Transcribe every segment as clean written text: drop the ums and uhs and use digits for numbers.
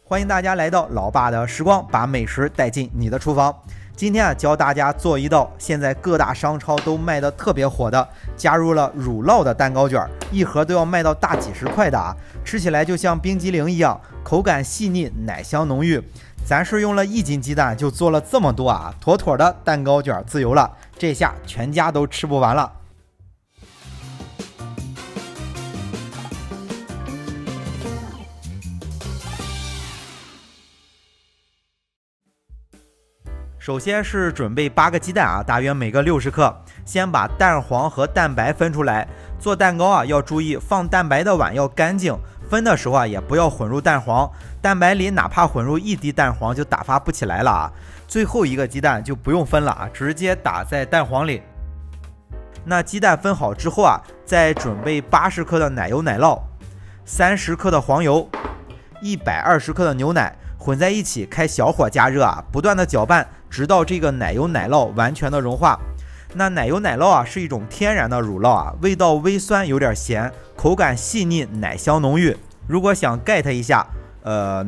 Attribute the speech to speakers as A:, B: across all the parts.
A: 欢迎大家来到老爸的时光，把美食带进你的厨房。今天教大家做一道现在各大商超都卖的特别火的，加入了乳酪的蛋糕卷，一盒都要卖到大几十块的啊！吃起来就像冰激凌一样，口感细腻，奶香浓郁。咱是用了1斤鸡蛋就做了这么多啊，妥妥的蛋糕卷自由了，这下全家都吃不完了。首先是准备8个鸡蛋啊，大约每个60克。先把蛋黄和蛋白分出来。做蛋糕啊，要注意放蛋白的碗要干净，分的时候啊也不要混入蛋黄。蛋白里哪怕混入1滴蛋黄就打发不起来了啊。最后一个鸡蛋就不用分了啊，直接打在蛋黄里。那鸡蛋分好之后啊，再准备80克的奶油奶酪，30克的黄油，120克的牛奶。混在一起，开小火加热啊，不断的搅拌，直到这个奶油奶酪完全的融化。那奶油奶酪啊是一种天然的乳酪啊，味道微酸，有点咸，口感细腻，奶香浓郁。如果想 get 一下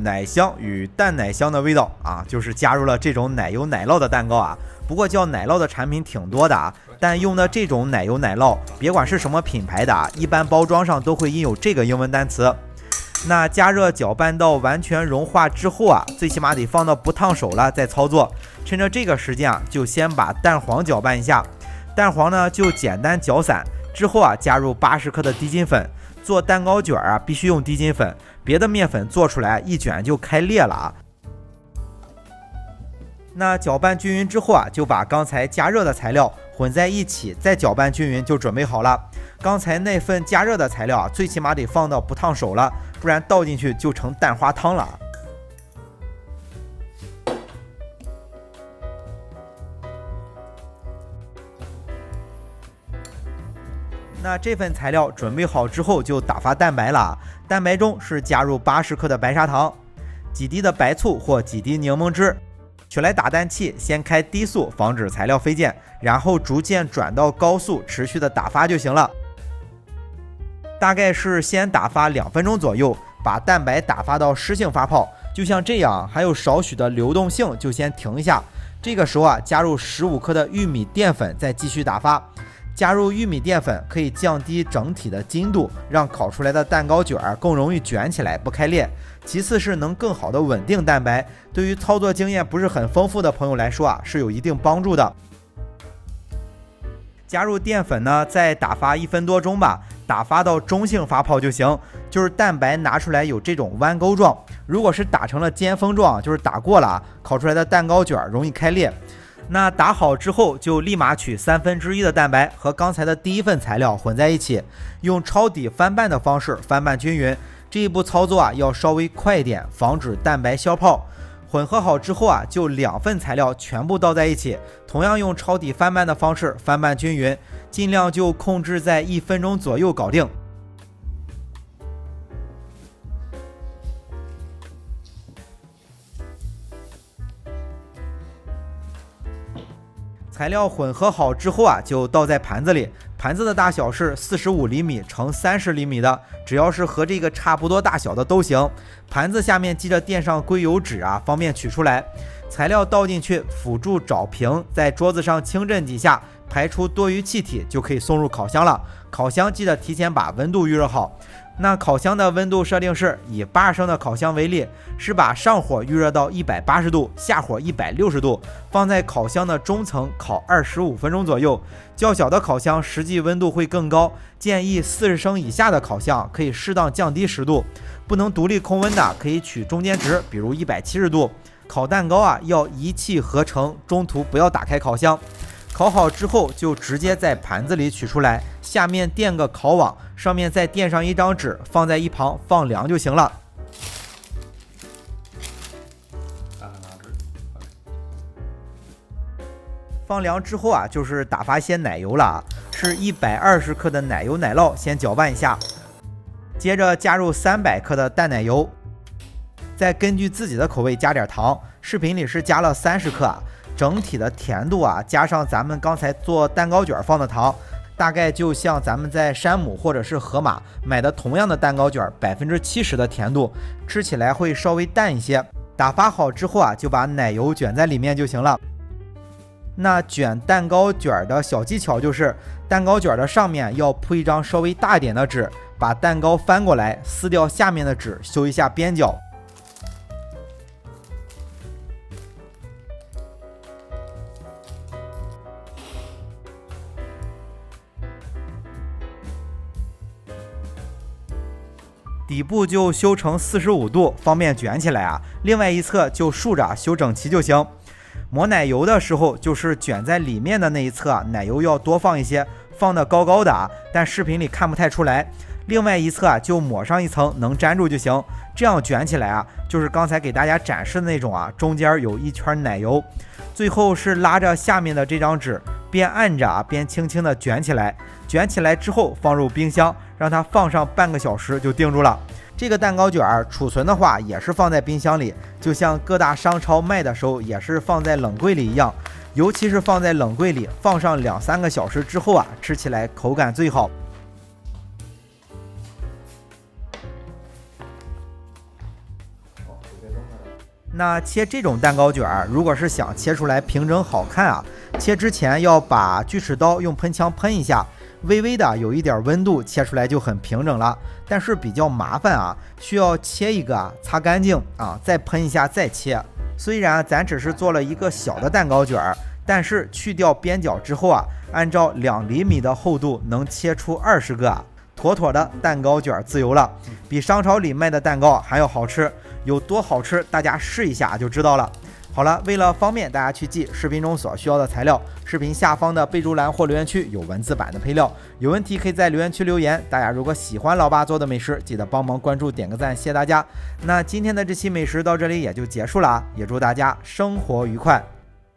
A: 奶香与淡奶香的味道啊，就是加入了这种奶油奶酪的蛋糕啊。不过叫奶酪的产品挺多的啊，但用的这种奶油奶酪，别管是什么品牌的啊，一般包装上都会印有这个英文单词。那加热搅拌到完全融化之后啊，最起码得放到不烫手了再操作。趁着这个时间啊，就先把蛋黄搅拌一下。蛋黄呢就简单搅散之后啊，加入80克的低筋粉。做蛋糕卷啊必须用低筋粉，别的面粉做出来一卷就开裂了啊。那搅拌均匀之后啊，就把刚才加热的材料混在一起，再搅拌均匀就准备好了。刚才那份加热的材料啊，最起码得放到不烫手了，不然倒进去就成蛋花汤了。那这份材料准备好之后，就打发蛋白了。蛋白中是加入80克的白砂糖，几滴的白醋或几滴柠檬汁。取来打蛋器，先开低速，防止材料飞溅，然后逐渐转到高速，持续的打发就行了。大概是先打发2分钟左右，把蛋白打发到湿性发泡，就像这样，还有少许的流动性就先停一下。这个时候啊，加入15克的玉米淀粉，再继续打发。加入玉米淀粉可以降低整体的筋度，让烤出来的蛋糕卷更容易卷起来不开裂。其次是能更好的稳定蛋白，对于操作经验不是很丰富的朋友来说啊，是有一定帮助的。加入淀粉呢，再打发1分多钟吧，打发到中性发泡就行，就是蛋白拿出来有这种弯钩状。如果是打成了尖峰状，就是打过了，烤出来的蛋糕卷容易开裂。那打好之后，就立马取1/3的蛋白和刚才的第一份材料混在一起，用抄底翻拌的方式翻拌均匀。这一步操作啊要稍微快一点，防止蛋白消泡。混合好之后啊，就2份材料全部倒在一起，同样用抄底翻拌的方式翻拌均匀，尽量就控制在1分钟左右搞定。材料混合好之后啊，就倒在盘子里。盘子的大小是45厘米乘30厘米的，只要是和这个差不多大小的都行。盘子下面记着垫上硅油纸啊，方便取出来。材料倒进去，辅助找平，在桌子上轻震几下，排出多余气体，就可以送入烤箱了。烤箱记得提前把温度预热好。那烤箱的温度设定是以80升的烤箱为例，是把上火预热到180度，下火160度，放在烤箱的中层烤25分钟左右。较小的烤箱实际温度会更高，建议40升以下的烤箱可以适当降低10度，不能独立控温的可以取中间值，比如170度。烤蛋糕啊要一气呵成，中途不要打开烤箱。烤好之后就直接在盘子里取出来，下面垫个烤网，上面再垫上1张纸，放在一旁放凉就行了。放凉之后啊，就是打发些奶油了啊，是120克的奶油奶酪，先搅拌一下，接着加入300克的淡奶油，再根据自己的口味加点糖，视频里是加了30克啊。整体的甜度啊，加上咱们刚才做蛋糕卷放的糖，大概就像咱们在山姆或者是盒马买的同样的蛋糕卷，70%的甜度，吃起来会稍微淡一些。打发好之后啊，就把奶油卷在里面就行了。那卷蛋糕卷的小技巧就是，蛋糕卷的上面要铺一张稍微大一点的纸，把蛋糕翻过来，撕掉下面的纸，修一下边角。底部就修成45度，方便卷起来啊。另外一侧就竖着修整齐就行。抹奶油的时候，就是卷在里面的那一侧啊，奶油要多放一些，放得高高的啊，但视频里看不太出来。另外一侧啊，就抹上一层能粘住就行。这样卷起来啊，就是刚才给大家展示的那种啊，中间有一圈奶油。最后是拉着下面的这张纸，边按着啊，边轻轻的卷起来。卷起来之后放入冰箱，让它放上半个小时就定住了。这个蛋糕卷储存的话也是放在冰箱里，就像各大商超卖的时候也是放在冷柜里一样。尤其是放在冷柜里，放上2-3个小时之后啊，吃起来口感最好。那切这种蛋糕卷，如果是想切出来平整好看啊，切之前要把锯齿刀用喷枪喷一下，微微的有一点温度，切出来就很平整了。但是比较麻烦啊，需要切一个擦干净啊，再喷一下再切。虽然咱只是做了一个小的蛋糕卷，但是去掉边角之后啊，按照2厘米的厚度能切出20个啊，妥妥的蛋糕卷自由了，比商超里卖的蛋糕还要好吃。有多好吃，大家试一下就知道了。好了，为了方便大家去记视频中所需要的材料，视频下方的备注栏或留言区有文字版的配料，有问题可以在留言区留言。大家如果喜欢老爸做的美食，记得帮忙关注点个赞，谢谢大家。那今天的这期美食到这里也就结束了啊，也祝大家生活愉快。